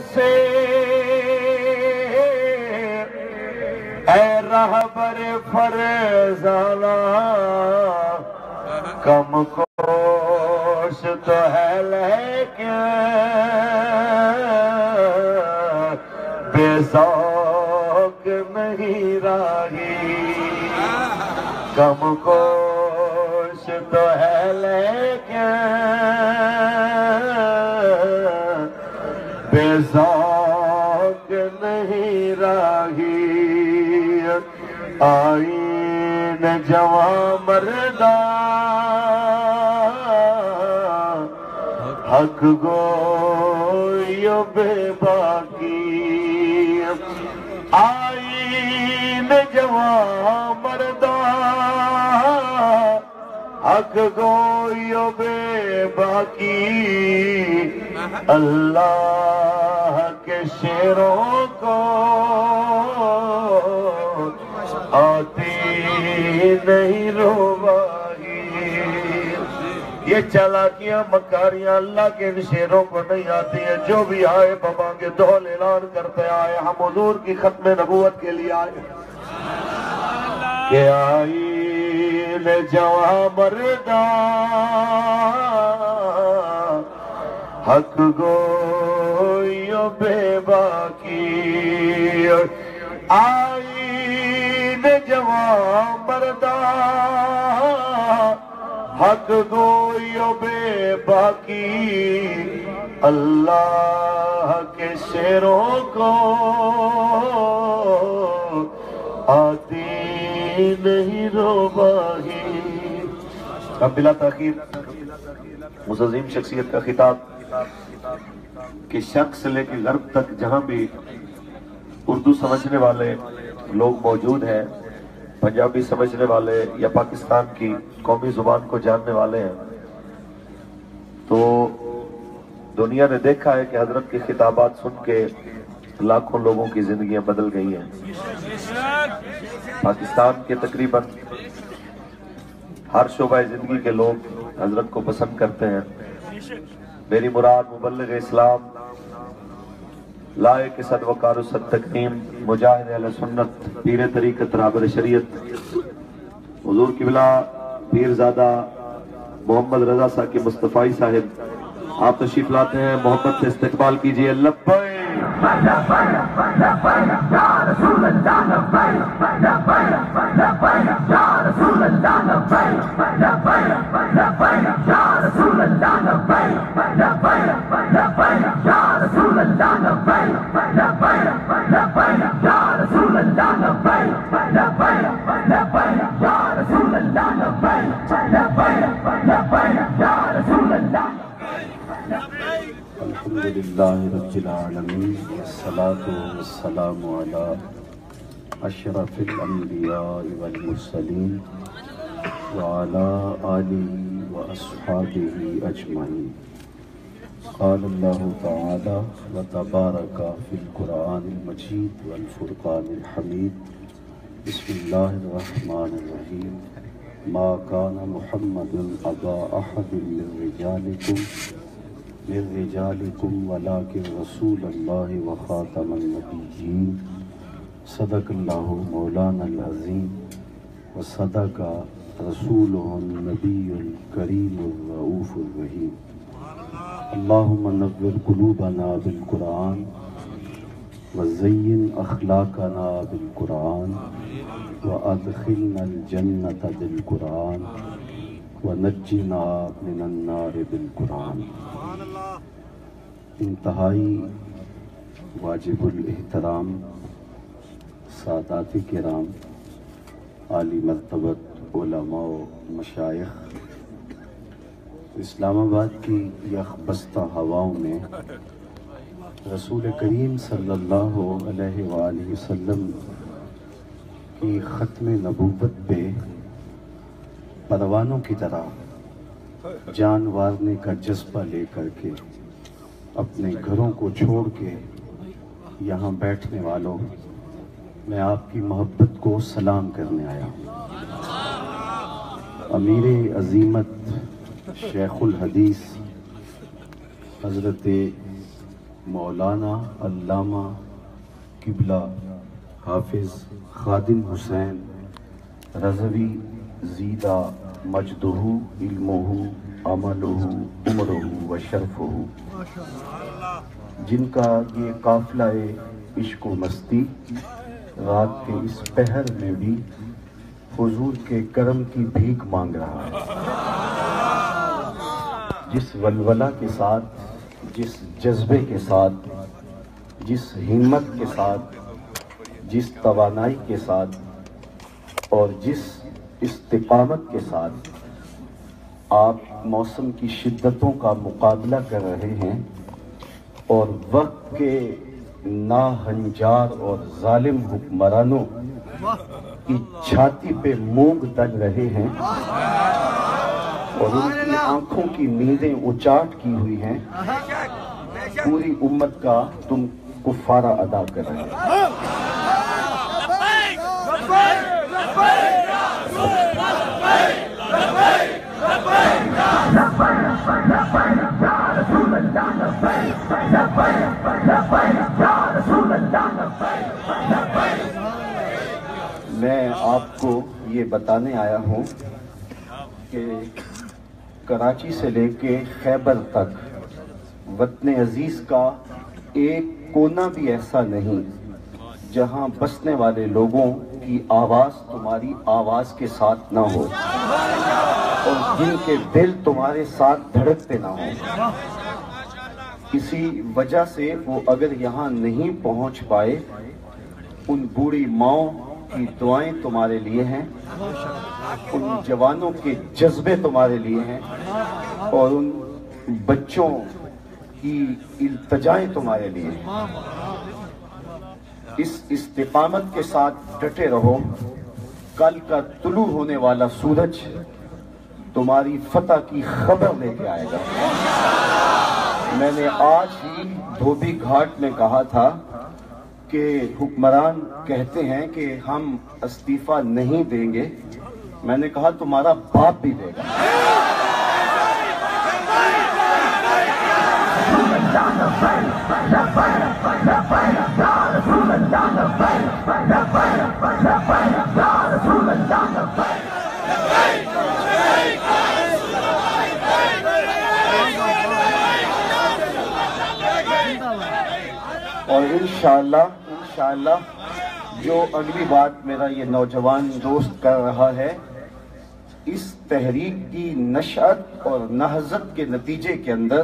سے اے رہبر فرزانہ کم کوش تو ہے لیکن بے ذوق نہیں راہی کم کوش تو ہے لیکن بے ذوق نہیں راہی آئین جوان مردہ حق گوئی و بے باقی آئین جوان مردہ حق گوئی و بے باقی اللہ کے شیروں کو آتی نہیں روائی یہ چالاکیاں مکاریاں اللہ کے ان شیروں کو نہیں آتی ہیں جو بھی آئے بمانگے دول اعلان کرتے آئے ہم حضور کی ختم نبوت کے لیے آئے کہ آئین جوان مردہ حق گوئی و بے باقی آئین جوان مردہ حق گوئی و بے باقی اللہ کے شیروں کو آتی نہیں روائی اب بلا تاخیر اس عظیم شخصیت کا خطاب کہ شرق سے لے کے غرب تک جہاں بھی اردو سمجھنے والے لوگ موجود ہیں پنجابی سمجھنے والے یا پاکستان کی قومی زبان کو جاننے والے ہیں تو دنیا نے دیکھا ہے کہ حضرت کے خطابات سن کے لاکھوں لوگوں کی زندگیاں بدل گئی ہیں پاکستان کے تقریباً ہر شعبہ زندگی کے لوگ حضرت کو پسند کرتے ہیں میری مراد مبلغ اسلام لائق صد وقار و صد تقدیم مجاہد اہل سنت پیر طریقت رہبر شریعت حضور قبلہ پیرزادہ محمد رضا صاحب کے مصطفی صاحب آپ تشریف لاتے ہیں محبت سے استقبال کیجئے لبیک یا رسول اللہ لبیک یا رسول اللہ لبیک یا رسول اللہ لبیک یا رسول اللہ لبیک یا رسول اللہ لبیک یا رسول اللہ لبیک یا رسول اللہ الحمدللہ رب العالمین والصلاة والسلام علی اشرف الانبیاء والمرسلین وعلی آلہ واصحابہ اجمعین قال اللہ تعالی وتبارک فی القرآن المجید والفرقان الحمید بسم اللہ الرحمن الرحیم ما کان محمد ابا احد من رجالکم ولکن رسول اللہ وخاتم النبیین صدق اللہ مولانا العظیم وصدق رسولہ النبی الکریم الرؤوف الرحیم اللہم نور قلوبنا بالقرآن وزین اخلاقنا بالقرآن وادخلنا الجنة بالقرآن ونجنا من النار بالقرآن انتہائی واجب الاحترام سادات کرام عالی مرتبت علماء و مشائخ اسلام آباد کی یخ بستہ ہواؤں میں رسول کریم صلی اللہ علیہ وآلہ وسلم کی ختم نبوت پہ پروانوں کی طرح جان وارنے کا جذبہ لے کر کے اپنے گھروں کو چھوڑ کے یہاں بیٹھنے والوں میں آپ کی محبت کو سلام کرنے آیا ہوں۔ امیر عظیمت شیخ الحدیث حضرت مولانا علامہ قبلہ حافظ خادم حسین رضوی زیدہ مجدہ علمہ عملہ عمرہ و شرفہ، جن کا یہ قافلہ عشق و مستی رات کے اس پہر میں بھی حضور کے کرم کی بھیک مانگ رہا ہے، جس ولولہ کے ساتھ، جس جذبے کے ساتھ، جس ہمت کے ساتھ، جس توانائی کے ساتھ اور جس استقامت کے ساتھ آپ موسم کی شدتوں کا مقابلہ کر رہے ہیں اور وقت کے ناہنجار اور ظالم حکمرانوں کی چھاتی پہ مونگ تل رہے ہیں اور ان کی آنکھوں کی نیندیں اچاٹ کی ہوئی ہیں، پوری امت کا تم کفارہ ادا کر رہے ہیں۔ میں آپ کو یہ بتانے آیا ہوں کہ کراچی سے لے کے خیبر تک وطن عزیز کا ایک کونا بھی ایسا نہیں جہاں بسنے والے لوگوں کی آواز تمہاری آواز کے ساتھ نہ ہو اور جن کے دل تمہارے ساتھ دھڑکتے نہ ہوں۔ کسی وجہ سے وہ اگر یہاں نہیں پہنچ پائے، ان بوڑھی ماؤں کی دعائیں تمہارے لیے ہیں، ان جوانوں کے جذبے تمہارے لیے ہیں اور ان بچوں کی التجائیں تمہارے لیے ہیں۔ اس استقامت کے ساتھ ڈٹے رہو، کل کا طلوع ہونے والا سورج تمہاری فتح کی خبر لے کے آئے گا۔ میں نے آج ہی دھوبی گھاٹ میں کہا تھا کہ حکمران کہتے ہیں کہ ہم استعفیٰ نہیں دیں گے، میں نے کہا تمہارا باپ بھی دے گا۔ اور انشاءاللہ جو اگلی بات میرا یہ نوجوان دوست کر رہا ہے، اس تحریک کی نشأت اور نہضت کے نتیجے کے اندر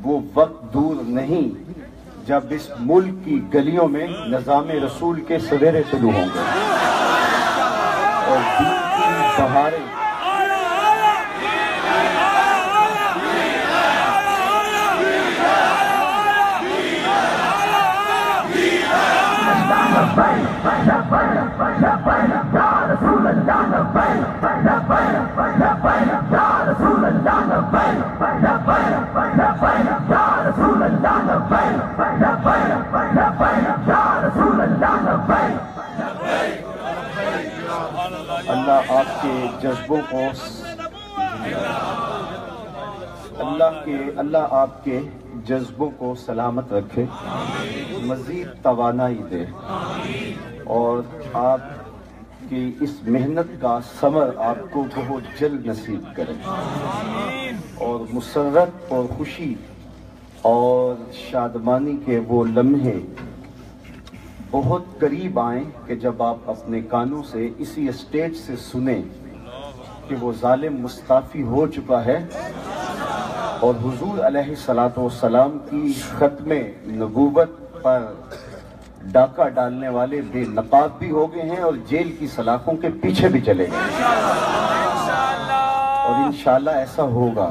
وہ وقت دور نہیں جب اس ملک کی گلیوں میں نظام رسول کے سویرے طلوع ہوں گے اور دین کی بہاریں اللہ آپ کے جذبوں کو سلامت رکھے، مزید توانائی دے اور آپ کی اس محنت کا ثمر آپ کو بہت جلد نصیب کرے اور مسرت اور خوشی اور شادمانی کے وہ لمحے بہت قریب آئیں کہ جب آپ اپنے کانوں سے اسی اسٹیج سے سنیں کہ وہ ظالم مستعفی ہو چکا ہے اور حضور علیہ السلام کی ختم نبوت پر ڈاکہ ڈالنے والے بے نقاب بھی ہو گئے ہیں اور جیل کی سلاخوں کے پیچھے بھی چلے گئے اور انشاءاللہ ایسا ہوگا۔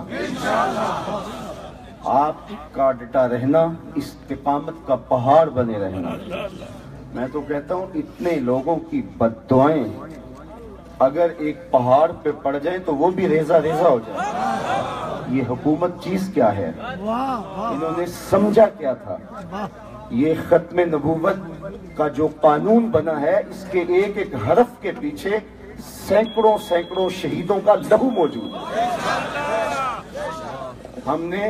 آپ کا ڈٹا رہنا استقامت کا پہاڑ بنے رہنا۔ میں تو کہتا ہوں اتنے لوگوں کی بد دعائیں اگر ایک پہاڑ پہ پڑ جائیں تو وہ بھی ریزہ ریزہ ہو جائے۔ یہ حکومت چیز کیا ہے، انہوں نے سمجھا کیا تھا، یہ ختم نبوت کا جو قانون بنا ہے اس کے ایک ایک حرف کے پیچھے سینکڑوں شہیدوں کا لہو موجود ہے۔ ہم نے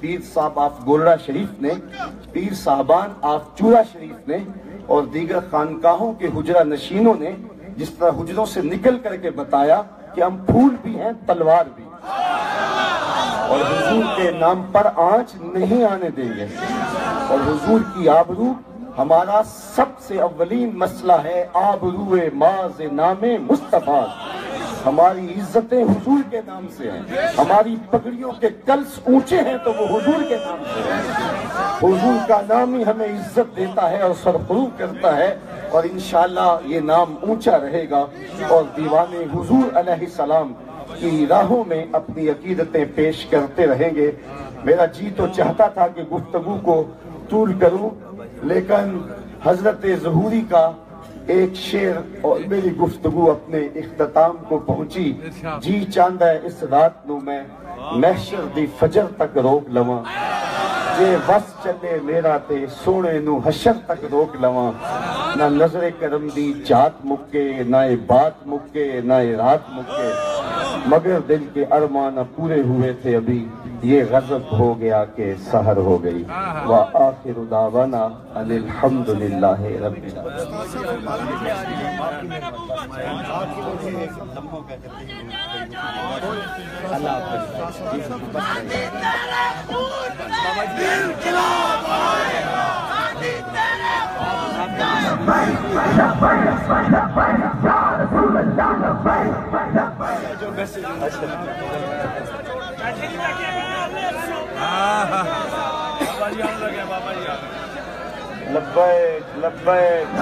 پیر صاحب آف گولڑا شریف نے، پیر صاحبان آف چورا شریف نے اور دیگر خانقاہوں کے حجرہ نشینوں نے جس طرح حجروں سے نکل کر کے بتایا کہ ہم پھول بھی ہیں تلوار بھی، اور حضور کے نام پر آنچ نہیں آنے دیں گے، اور حضور کی آبرو ہمارا سب سے اولین مسئلہ ہے، آبرو ماز نام مصطفیٰ، ہماری عزتیں حضور کے نام سے ہیں، ہماری پگڑیوں کے کلس اونچے ہیں تو وہ حضور کے نام سے ہیں، حضور کا نام ہی ہمیں عزت دیتا ہے اور سرفروب کرتا ہے، اور انشاءاللہ یہ نام اونچا رہے گا، اور دیوان حضور علیہ السلام کی راہوں میں اپنی عقیدتیں پیش کرتے رہیں گے۔ میرا جی تو چاہتا تھا کہ گفتگو کو طول کروں، لیکن حضرت ظہوری کا ایک شعر اور میری گفتگو اپنے اختتام کو پہنچی۔ جی چاندہ ہے اس رات نو میں محشر دی فجر تک روک لواں، جے وس چلے میرا تے سونے نو حشر تک روک لواں، نہ نظر کرم دی جات مکے، نہ بات مکے، نہ رات مکے، مگر دل کے ارمان پورے ہوئے تھے ابھی، یہ غضب ہو گیا کہ سحر ہو گئی۔ وآخر دعوانا ان الحمدللہ رب لبیک لبیک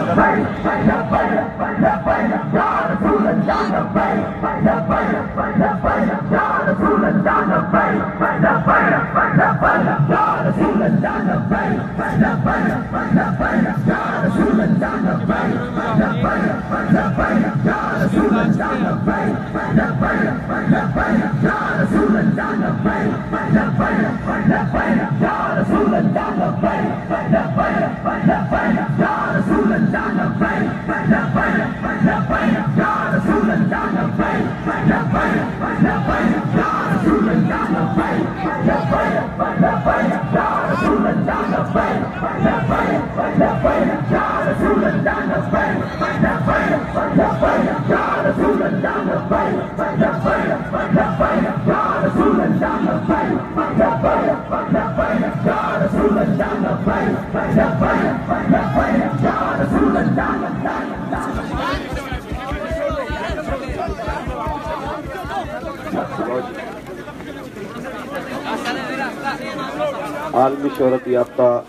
عالمی شہرت یافتہ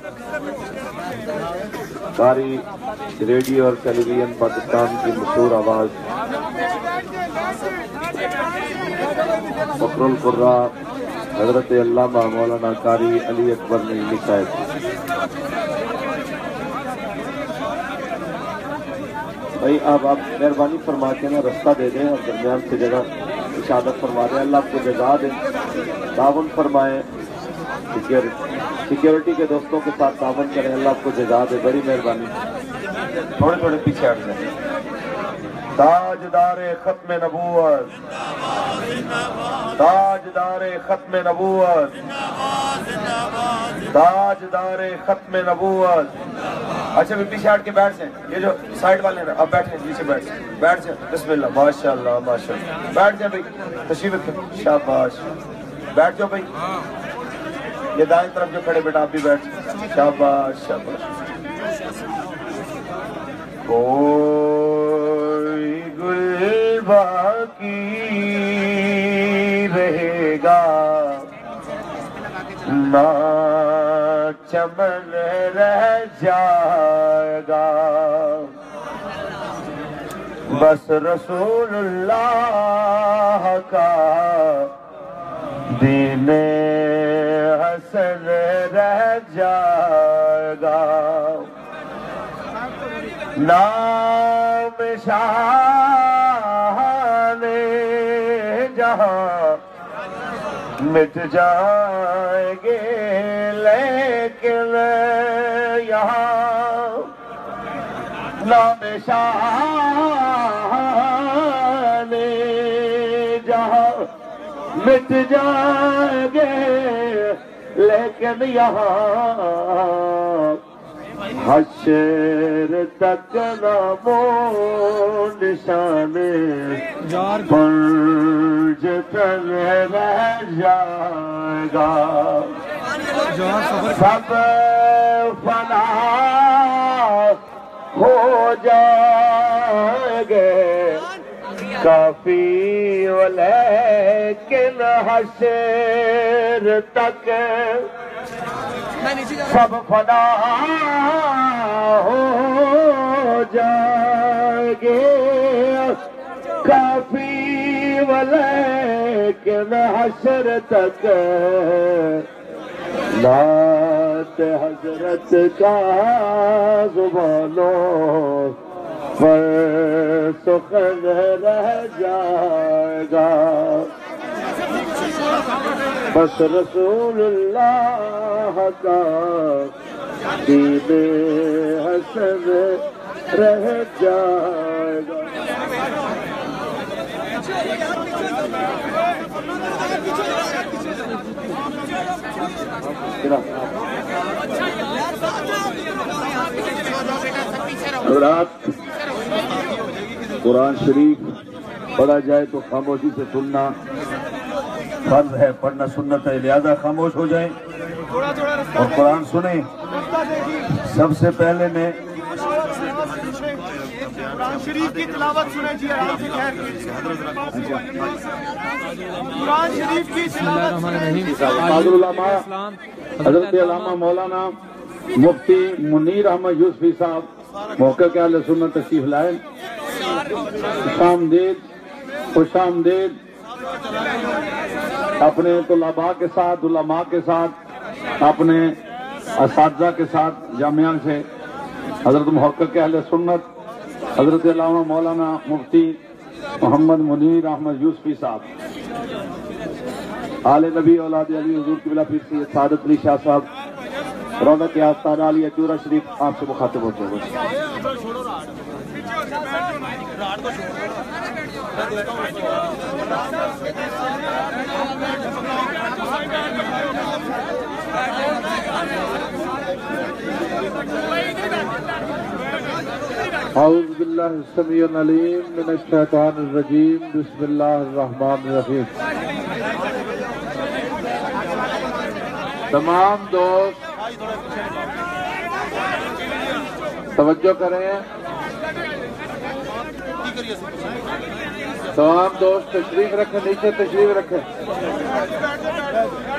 قاری ریڈیو اور ٹیلی ویژن پاکستان کی مشہور آواز فخر القراء حضرت علامہ مولانا قاری علی اکبر نعیمی صاحب۔ بھائی آپ مہربانی فرما کے نا رستہ دے دیں اور درمیان سے جگہ اشادت فرما دیں، اللہ آپ کو جزا دیں، تعاون فرمائیں، سیکیورٹی کے دوستوں کے ساتھ تعاون کریں، اللہ آپ کو جزا دے، بڑی مہربانی۔ تھوڑے تھوڑے پیچھے ہٹ جائیں۔ تاجدار ختم نبوت، تاجدار ختم نبوت، تاجدار ختم نبوت۔ اچھا بھی پیچھے ہٹ کے بیٹھ جائیں، یہ جو سائڈ والے ہیں اب بیٹھیں، پیچھے بیٹھ جائیں، بسم اللہ، ماشاءاللہ ماشاءاللہ، بیٹھ جائیں بھائی، تشریف رکھیں، شاباش، بیٹھ جاؤ بھائی، یہ دائیں طرف جو کھڑے بیٹا آپ بھی بیٹھ جائیں، شاباش شاباش۔ کوئی گل باقی رہے گا نہ چمن رہ جائے گا، بس رسول اللہ کا دین حسن رہ جائے گا، نام شان جہاں مٹ جائیں گے لیکن یہاں نام شان جہاں مٹ جائیں گے لیکن یہاں حشر تک نام و نشان فرج تن رہ جائے گا سب فنا ہو جائیں گے کافی ولیکن حشر تک سب فنا ہو جائیں گے کافی ولیکن حشر تک نعت حضرت کا زبانوں پر سخن رہ جائے گا بس رسول اللہ کا دین حسن رہ جائے گا حضرات قرآن شریف پڑھا جائے تو خاموشی سے سننا فرض ہے، پڑھنا سنت ہے، لہذا خاموش ہو جائیں اور قرآن سنیں۔ سب سے پہلے میں قرآن شریف کی تلاوت سنیں جی آرام سے قرآن شریف کی تلاوت العلماء حضرت علامہ مولانا مفتی منیر احمد یوسفی صاحب موقع کے اہل سنت تشریف لائے۔ خوش آمدید، خوش آمدید اپنے طلباء کے ساتھ، علماء کے ساتھ، اپنے اساتذہ کے ساتھ جامعہ سے حضرت محقق اہل سنت حضرت علامہ مولانا مفتی محمد منیر احمد یوسفی صاحب، آل نبی اولاد علی حضور قبلہ پیر سید سعادت علی شاہ صاحب رونق آستانہ علی چورا شریف آپ سے مخاطب ہوتے ہیں۔ اعوذ باللہ السمیع العلیم من الشیطان الرجیم بسم اللہ الرحمن الرحیم۔ تمام دوست توجہ کریں، تمام دوست تشریف رکھیں، نیچے تشریف رکھیں۔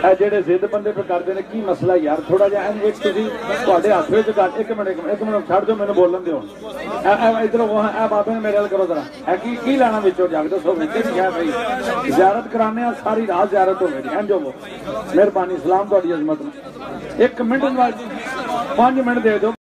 اے جڑے ضد بندے پہ کرتے ہیں کی مسئلہ یار، تھوڑا جہا ایک تسی تواڈے ہاتھ وچ گل، ایک منٹ چھڑ جو مینوں بولن دیو۔ ادھر اے بابے نے میرے ول کرو ذرا، اے کی لینا وچوں جا کے دسو وچ کی ہے بھائی؟ زیارت کرانے آ، ساری رات زیارت ہوے گی، انجو مہربانی سلام تہاڈی عظمت نوں۔ ایک منٹ 5 منٹ دے دو۔